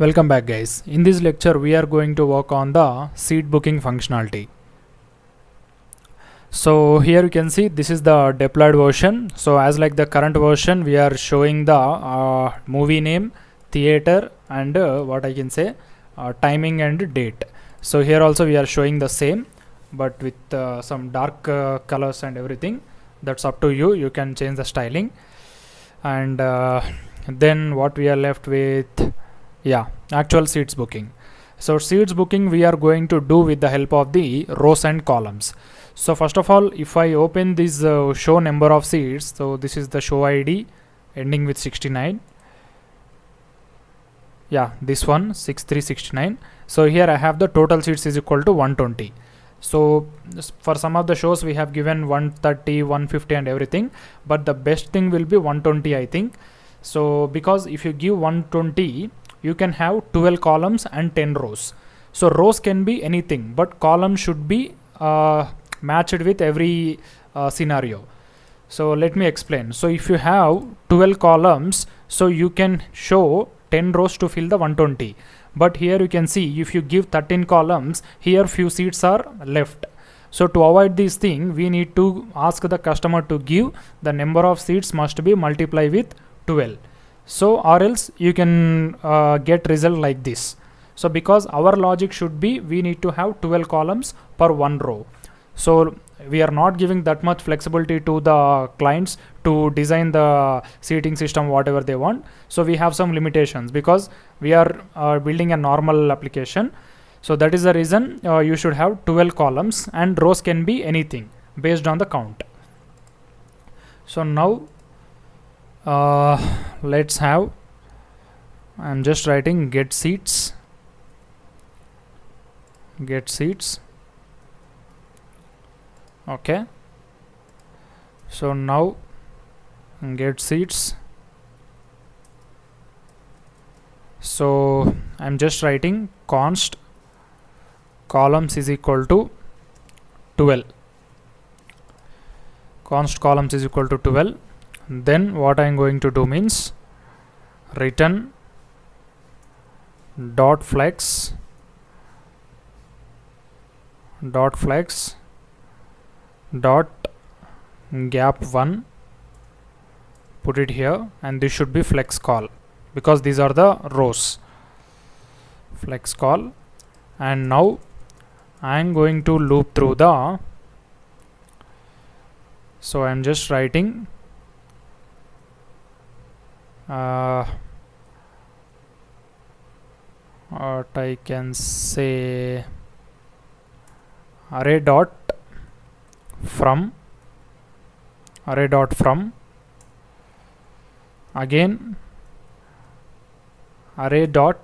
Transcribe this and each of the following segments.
Welcome back, guys. In this lecture we are going to work on the seat booking functionality. So here you can see this is the deployed version. So as like the current version, we are showing the movie name, theater, and what I can say timing and date. So here also we are showing the same, but with some dark colors and everything. That's up to you. You can change the styling. And then what we are left with, actual seats booking. So seats booking we are going to do with the help of the rows and columns. So first of all, if I open this show number of seats, so this is the show ID ending with 69. Yeah, this one 6369. So here I have the total seats is equal to 120. So for some of the shows we have given 130, 150 and everything, but the best thing will be 120, I think. So because if you give 120, you can have 12 columns and 10 rows. So rows can be anything, but columns should be matched with every scenario. So let me explain. So if you have 12 columns, so you can show 10 rows to fill the 120. But here you can see if you give 13 columns, here few seats are left. So to avoid this thing, we need to ask the customer to give the number of seats must be multiplied with 12. So or else you can get result like this. So because our logic should be we need to have 12 columns per one row. So we are not giving that much flexibility to the clients to design the seating system whatever they want. So we have some limitations because we are building a normal application. So that is the reason you should have 12 columns and rows can be anything based on the count. So now let's have, I'm just writing get seats. Okay, so now get seats. So I'm just writing const columns is equal to 12. Const columns is equal to 12. Then what I'm going to do means return dot flex dot gap 1, put it here, and this should be flex call because these are the rows. Flex call, and now I'm going to loop through the, so I'm just writing what I can say array dot from again array dot.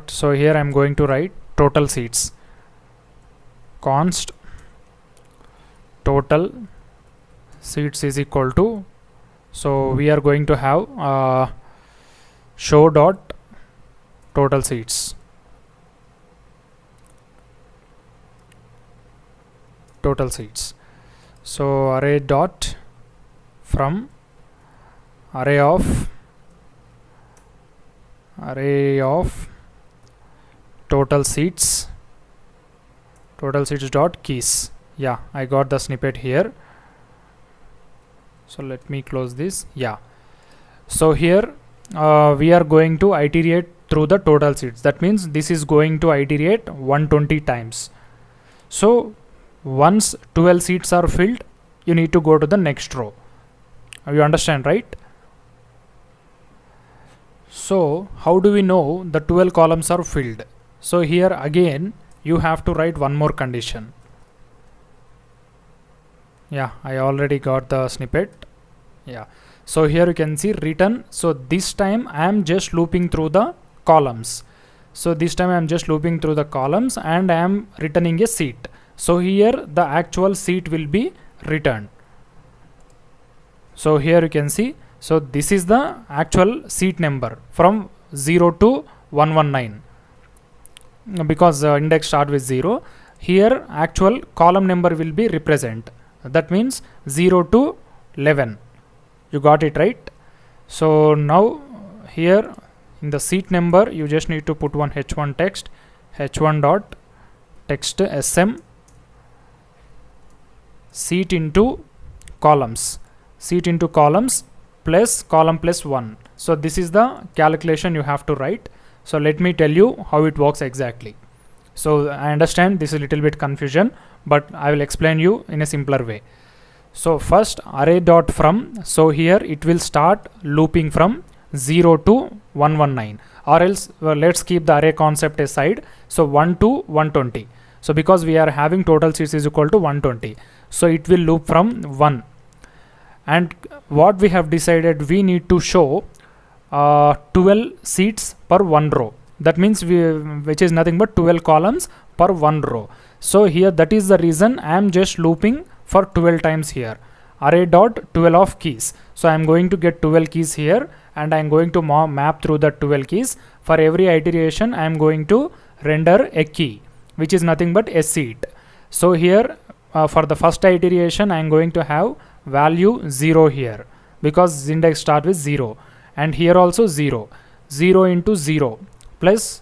So here I'm going to write total seats, const total seats is equal to, so we are going to have show dot total seats. So array dot from array of total seats dot keys. Yeah, I got the snippet here. So let me close this. Yeah, so here we are going to iterate through the total seats. That means this is going to iterate 120 times. So once 12 seats are filled, you need to go to the next row. You understand, right? So how do we know the 12 columns are filled? So here again you have to write one more condition. Yeah, I already got the snippet. Yeah, so here you can see return. So this time I am just looping through the columns. And I am returning a seat. So here the actual seat will be returned. So here you can see, so this is the actual seat number from 0 to 119 because index start with 0. Here actual column number will be represent. That means 0 to 11. You got it, right? So now here in the seat number you just need to put one h1 text, h1 dot text sm seat into columns, seat into columns plus column plus 1. So this is the calculation you have to write. So let me tell you how it works exactly. So I understand this is a little bit confusion, but I will explain you in a simpler way. So first array dot from, so here it will start looping from 0 to 119, or else let's keep the array concept aside. So 1 to 120. So because we are having total seats is equal to 120, so it will loop from 1. And what we have decided, we need to show 12 seats per one row. That means which is nothing but 12 columns per one row. So here that is the reason I am just looping for 12 times here. Array dot 12 of keys. So I am going to get 12 keys here, and I am going to map through the 12 keys. For every iteration I am going to render a key, which is nothing but a seat. So here for the first iteration I am going to have value 0 here, because index start with 0, and here also 0. 0 into 0 plus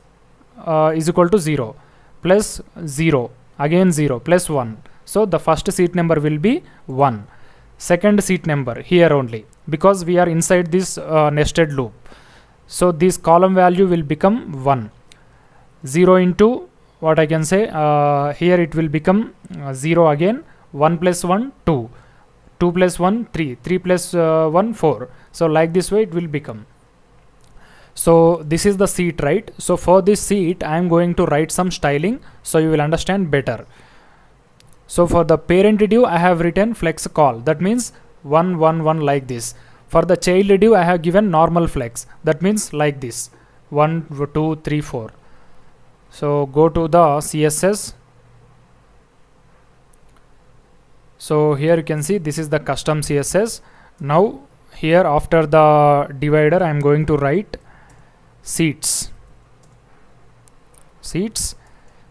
is equal to 0 plus 0, again 0 plus 1. So the first seat number will be 1. Second seat number here only, because we are inside this nested loop. So this column value will become 1. 0 into what I can say, here it will become 0 again. 1 plus 1 2, 2 plus 1 3, 3 plus 1 4. So like this way it will become. So this is the seat, right? So for this seat I am going to write some styling so you will understand better. So for the parent div I have written flex call, that means 1 1 1 like this. For the child div I have given normal flex, that means like this 1 2 3 4. So go to the CSS. So here you can see this is the custom CSS. Now here after the divider I am going to write seats.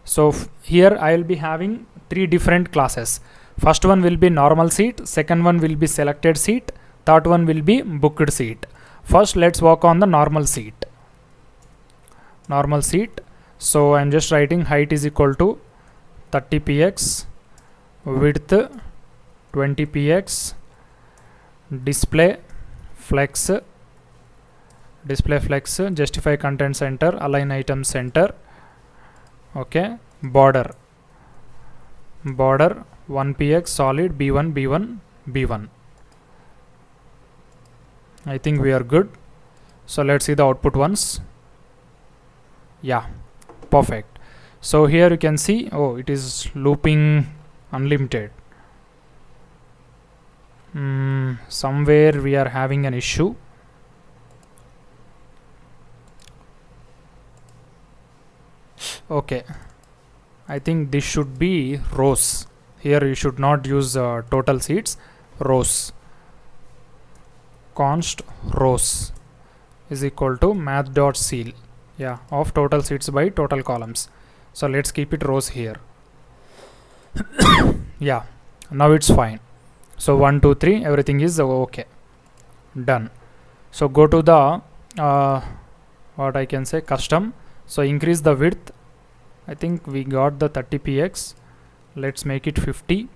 So here I will be having 3 different classes. First one will be normal seat, second one will be selected seat, third one will be booked seat. First let's work on the normal seat. So I'm just writing height is equal to 30 px, width 20 px, display flex, justify content center, align item center. Okay, border 1 px, solid b1. I think we are good. So let's see the output once. Yeah, perfect. So here you can see, oh, it is looping unlimited. Somewhere we are having an issue. Okay, I think this should be rows. Here you should not use total seats, rows. Const rows is equal to math.ceil, yeah, of total seats by total columns. So let's keep it rows here. Yeah, now it's fine. So 1 2 3 everything is okay, done. So go to the what I can say, custom. So increase the width. I think we got the 30 px. Let's make it 50.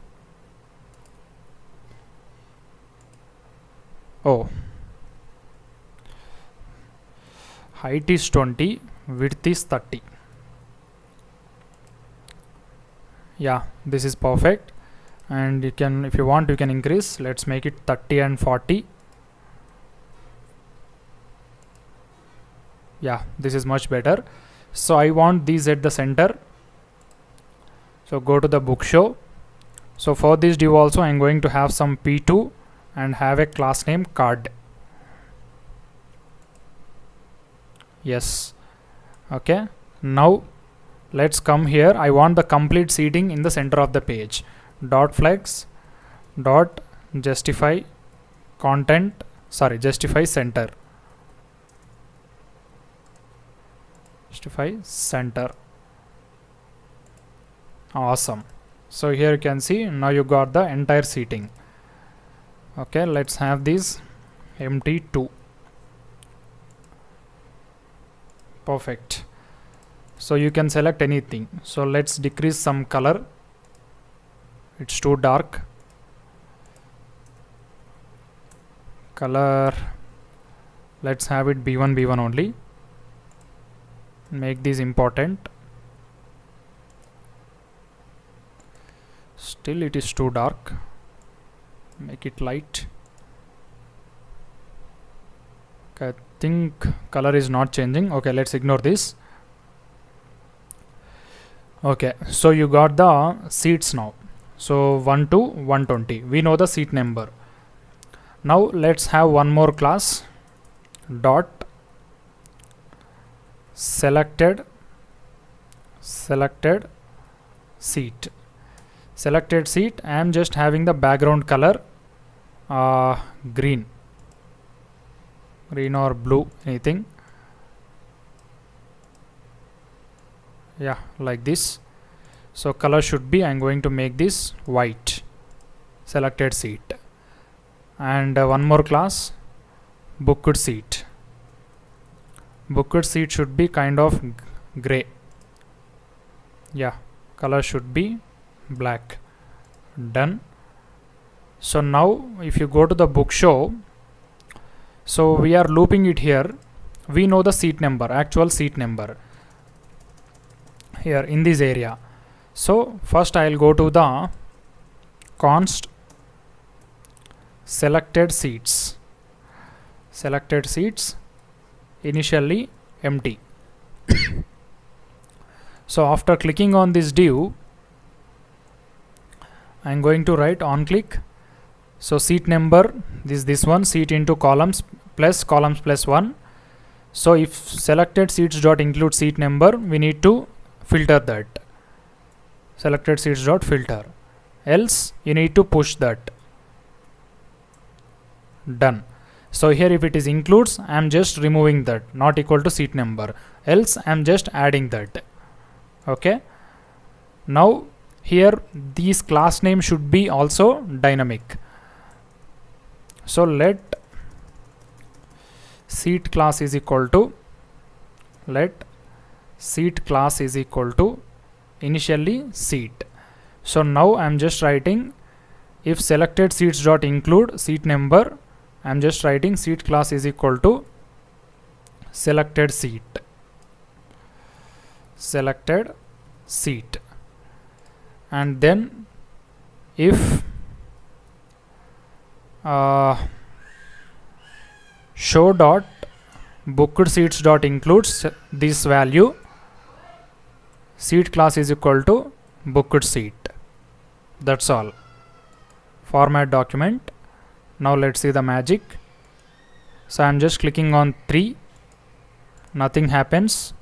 Oh, height is 20, width is 30. Yeah, this is perfect. And you can, if you want, you can increase. Let's make it 30 and 40. Yeah, this is much better. So I want these at the center. So go to the book show. So for this div also I am going to have some p2 and have a class name card. Yes. Okay, now let's come here. I want the complete seating in the center of the page. Dot flex dot justify content, sorry, justify center. Justify center. Awesome. So here you can see now you got the entire seating. Okay, let's have this empty 2. Perfect. So you can select anything. So let's decrease some color, it's too dark. Color, let's have it B1 only. Make this important. Still it is too dark, make it light. I think color is not changing. Okay, let's ignore this. Okay, so you got the seats now. So 1 to 120, we know the seat number. Now let's have one more class, dot selected seat. Selected seat, I am just having the background color green or blue, anything. Yeah, like this. So color should be, I'm going to make this white, selected seat. And one more class, booked seat. Booked seat should be kind of gray. Yeah, color should be black. Done. So now if you go to the book show, so we are looping it here. We know the seat number, actual seat number here in this area. So first I'll go to the const selected seats. Selected seats, initially empty. So after clicking on this div, I'm going to write on click. So seat number, this one, seat into columns plus 1. So if selected seats dot include seat number, we need to filter that. Selected seats dot filter. Else you need to push that. Done. So here if it is includes, I am just removing that, not equal to seat number. Else I am just adding that. Okay. Now here these class name should be also dynamic. So let seat class is equal to, initially seat. So now I am just writing, if selected seats dot include seat number, I am just writing seat class is equal to selected seat. And then if show dot booked seats dot includes this value, seat class is equal to booked seat. That's all. Format document. Now let's see the magic. So I'm just clicking on 3, nothing happens.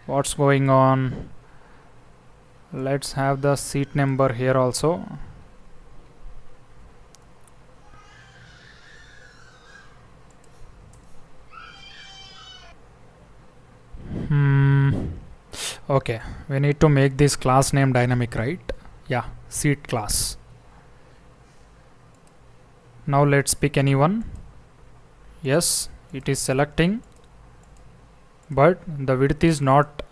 What's going on? Let's have the seat number here also. Okay, we need to make this class name dynamic, right? Yeah, seat class. Now let's pick anyone. Yes, it is selecting, but the width is not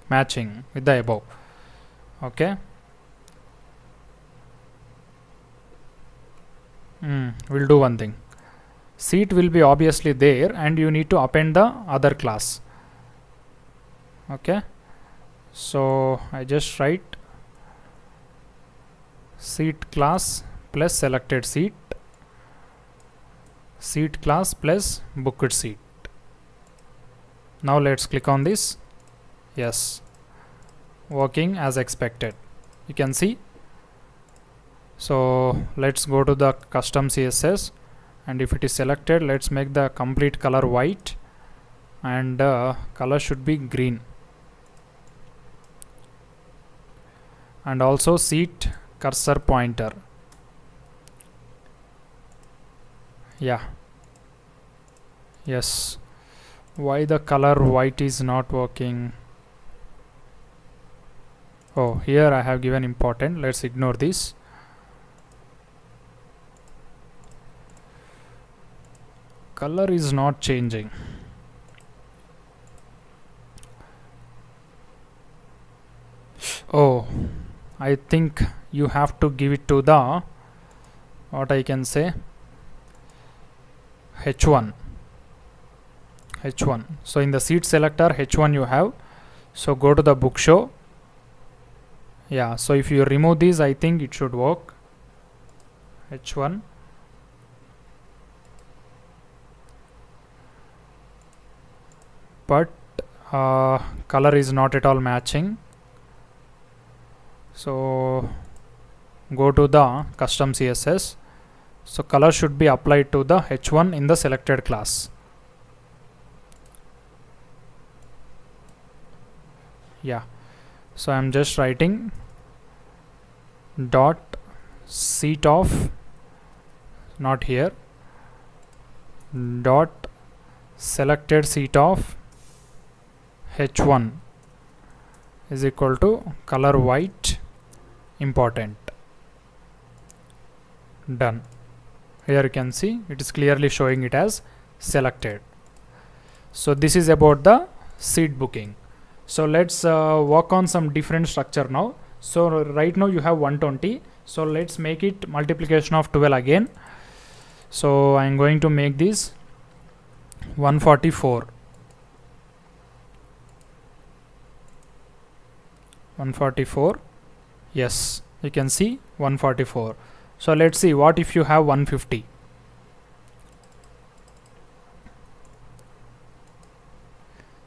matching with the above. Okay. We'll do one thing. Seat will be obviously there and you need to append the other class. Okay. So I just write seat class plus selected seat, seat class plus booked seat. Now let's click on this. Yes, working as expected, you can see. So let's go to the custom CSS, and if it is selected, let's make the complete color white and color should be green. And also seat cursor pointer. Yeah. Yes. Why the color white is not working? Oh, here I have given important. Let's ignore this. color is not changing. Oh, I think you have to give it to the, what I can say, H1. So in the seat selector, H1 you have. So go to the book show. Yeah, so if you remove these, I think it should work. H1. But color is not at all matching. So go to the custom CSS. So color should be applied to the H1 in the selected class. Yeah, so I'm just writing dot seat of, not here, dot selected seat of H1 is equal to color white important. Done. Here you can see it is clearly showing it as selected. So this is about the seat booking. So let's work on some different structure now. So right now you have 120. So let's make it multiplication of 12 again. So I'm going to make this 144. 144. Yes, you can see 144. So let's see what if you have 150.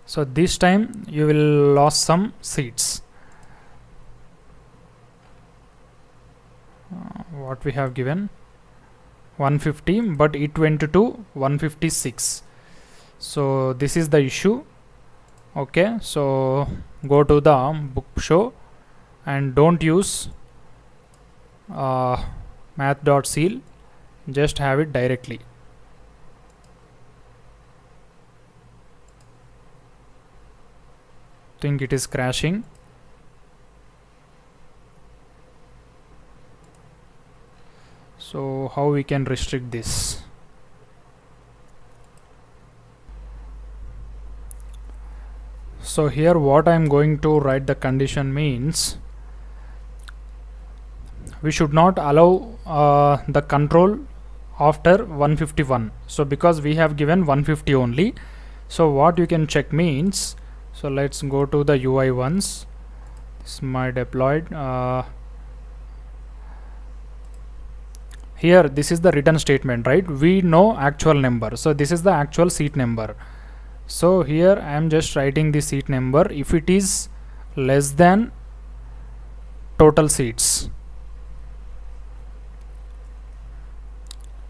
So this time you will lose some seats. What we have given 150, but it went to 156. So this is the issue. Okay, so go to the book show and don't use math.seal, just have it directly. Think it is crashing. So how we can restrict this? So here what I'm going to write the condition means we should not allow the control after 151. So because we have given 150 only, so what you can check means, so let's go to the UI ones. This is my deployed. Here this is the return statement, right? We know actual number, so this is the actual seat number. So here I am just writing the seat number if it is less than total seats.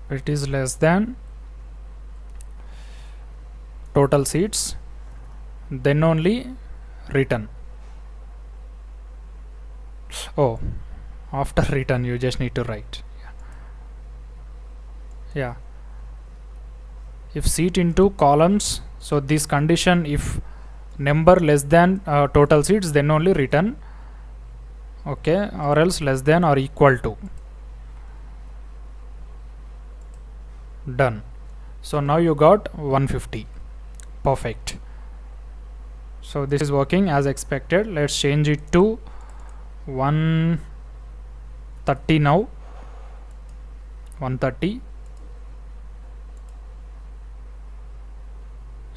It is less than total seats, then only return. Oh, after return you just need to write. Yeah, if seat into columns, so this condition, if number less than total seats, then only return. Okay, or else less than or equal to. Done. So now you got 150. Perfect. So this is working as expected. Let's change it to 130 now. 130.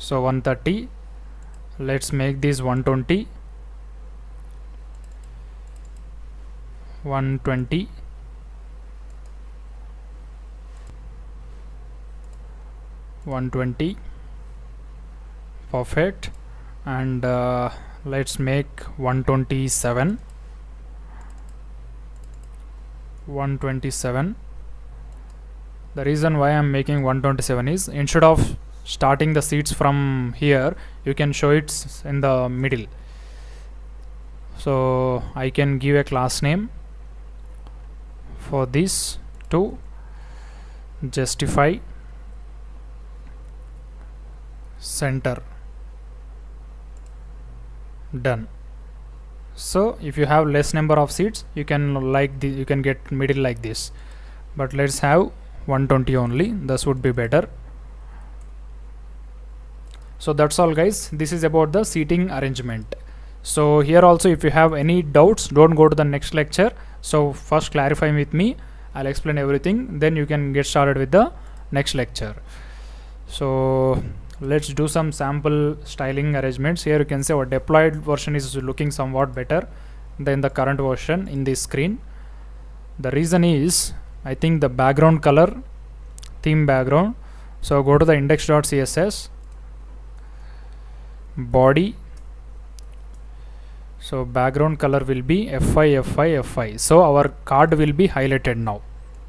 So 130. Let's make this 120. 120. 120. Perfect. And let's make 127. 127. The reason why I'm making 127 is instead of starting the seats from here, you can show it in the middle. So I can give a class name for this to justify center. Done. So if you have less number of seats, you can you can get middle like this, but let's have 120 only. This would be better. So that's all guys, this is about the seating arrangement. So here also, if you have any doubts, don't go to the next lecture. So first clarify with me, I'll explain everything, then you can get started with the next lecture. So let's do some sample styling arrangements. Here you can see our deployed version is looking somewhat better than the current version in this screen. The reason is, I think the background color, theme background. So go to the index.css, body. So background color will be fi. So our card will be highlighted now.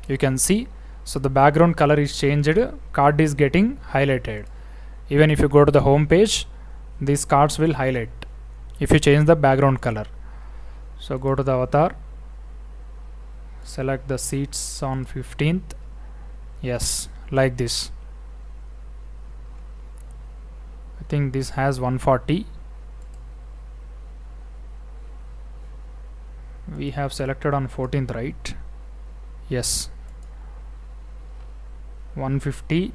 You can see. So the background color is changed. Card is getting highlighted. Even if you go to the home page, these cards will highlight if you change the background color. So go to the avatar. Select the seats on 15th. Yes, like this. I think this has 140. We have selected on 14th, right? Yes. 150.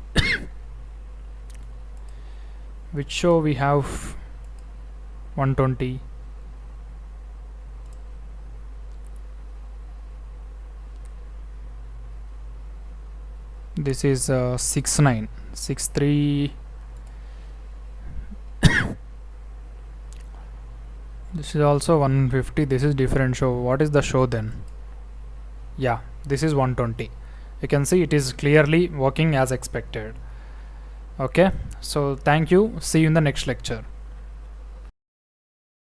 Which show we have 120. This is 69, 63. This is also 150. This is different show. What is the show then? Yeah, this is 120. You can see it is clearly working as expected. Okay, so thank you. See you in the next lecture.